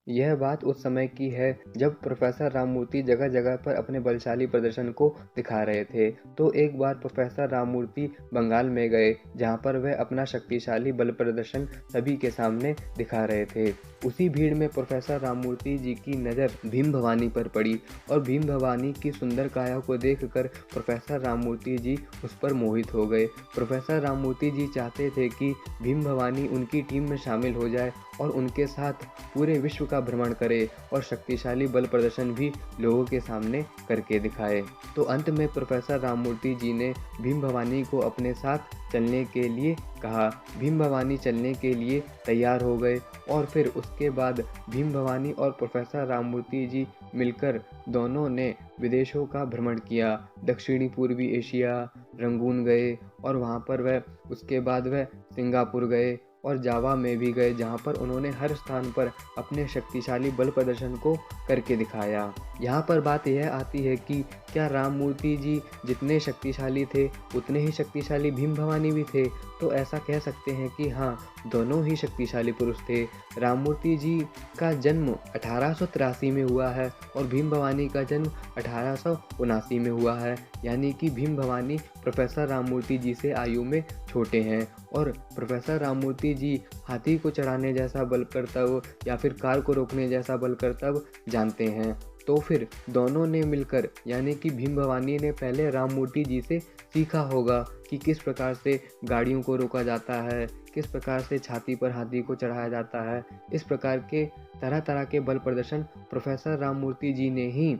यह बात उस समय की है जब प्रोफेसर राममूर्ति जगह जगह पर अपने बलशाली प्रदर्शन को दिखा रहे थे। तो एक बार प्रोफेसर राममूर्ति बंगाल में गए, जहाँ पर वह अपना शक्तिशाली बल प्रदर्शन सभी के सामने दिखा रहे थे। उसी भीड़ में प्रोफेसर राममूर्ति जी की नज़र भीम भवानी पर पड़ी और भीम भवानी की सुंदर काया को देखकर प्रोफेसर राममूर्ति जी उस पर मोहित हो गए। प्रोफेसर राममूर्ति जी चाहते थे कि भीम भवानी उनकी टीम में शामिल हो जाए और उनके साथ पूरे विश्व का भ्रमण करे और शक्तिशाली बल प्रदर्शन भी लोगों के सामने करके दिखाए। तो अंत में प्रोफेसर राममूर्ति जी ने भीम भवानी को अपने साथ चलने के लिए कहा। भीम भवानी चलने के लिए तैयार हो गए और फिर उसके बाद भीम भवानी और प्रोफेसर राममूर्ति जी मिलकर दोनों ने विदेशों का भ्रमण किया। दक्षिणी पूर्वी एशिया, रंगून गए और वहाँ पर वह उसके बाद वह सिंगापुर गए और जावा में भी गए, जहाँ पर उन्होंने हर स्थान पर अपने शक्तिशाली बल प्रदर्शन को करके दिखाया। यहाँ पर बात यह आती है कि क्या राममूर्ति जी जितने शक्तिशाली थे उतने ही शक्तिशाली भीम भवानी भी थे? तो ऐसा कह सकते हैं कि हाँ, दोनों ही शक्तिशाली पुरुष थे। राममूर्ति जी का जन्म 1883 में हुआ है और भीम भवानी का जन्म 1879 में हुआ है, यानी कि भीम भवानी प्रोफेसर राममूर्ति जी से आयु में छोटे हैं और प्रोफेसर राममूर्ति जी हाथी को चढ़ाने जैसा बल करतब या फिर कार को रोकने जैसा बल करतब जानते हैं। तो फिर दोनों ने मिलकर, यानी कि भीम भवानी ने पहले राममूर्ति जी से सीखा होगा कि किस प्रकार से गाड़ियों को रोका जाता है, किस प्रकार से छाती पर हाथी को चढ़ाया जाता है। इस प्रकार के तरह तरह के बल प्रदर्शन प्रोफेसर राममूर्ति जी ने ही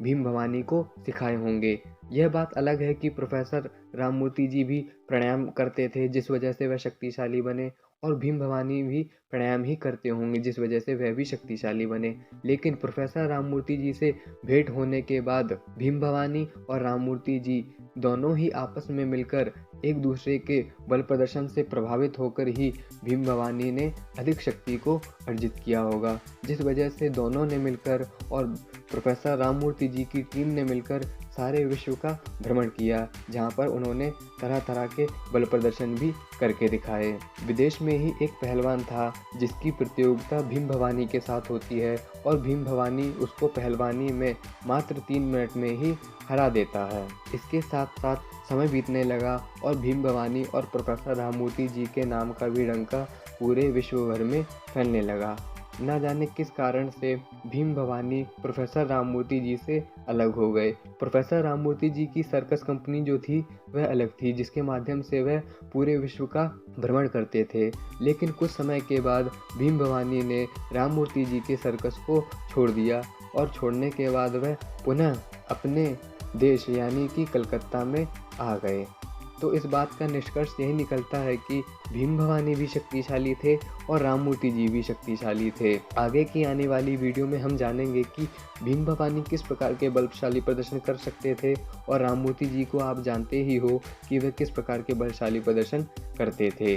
भीम भवानी को सिखाए होंगे। यह बात अलग है कि प्रोफेसर राममूर्ति जी भी प्राणायाम करते थे, जिस वजह से वह शक्तिशाली बने, और भीम भवानी भी प्राणायाम ही करते होंगे, जिस वजह से वह भी शक्तिशाली बने। लेकिन प्रोफेसर राममूर्ति जी से भेंट होने के बाद भीम भवानी और राममूर्ति जी दोनों ही आपस में मिलकर एक दूसरे के बल प्रदर्शन से प्रभावित होकर ही भीम भवानी ने अधिक शक्ति को अर्जित किया होगा, जिस वजह से दोनों ने मिलकर और प्रोफेसर राममूर्ति जी की टीम ने मिलकर सारे विश्व का भ्रमण किया, जहां पर उन्होंने तरह तरह के बल प्रदर्शन भी करके दिखाए। विदेश में ही एक पहलवान था जिसकी प्रतियोगिता भीम भवानी के साथ होती है और भीम भवानी उसको पहलवानी में मात्र 3 मिनट में ही हरा देता है। इसके साथ साथ समय बीतने लगा और भीम भवानी और प्रोफेसर राममूर्ति जी के नाम का भी डंका पूरे विश्व भर में फैलने लगा। न जाने किस कारण से भीम भवानी प्रोफेसर राममूर्ति जी से अलग हो गए। प्रोफेसर राममूर्ति जी की सर्कस कंपनी जो थी वह अलग थी, जिसके माध्यम से वह पूरे विश्व का भ्रमण करते थे। लेकिन कुछ समय के बाद भीम भवानी ने राममूर्ति जी के सर्कस को छोड़ दिया और छोड़ने के बाद वह पुनः अपने देश यानी कि कलकत्ता में आ गए। तो इस बात का निष्कर्ष यही निकलता है कि भीम भवानी भी शक्तिशाली थे और राममूर्ति जी भी शक्तिशाली थे। आगे की आने वाली वीडियो में हम जानेंगे कि भीम भवानी किस प्रकार के बलशाली प्रदर्शन कर सकते थे और राममूर्ति जी को आप जानते ही हो कि वे किस प्रकार के बलशाली प्रदर्शन करते थे।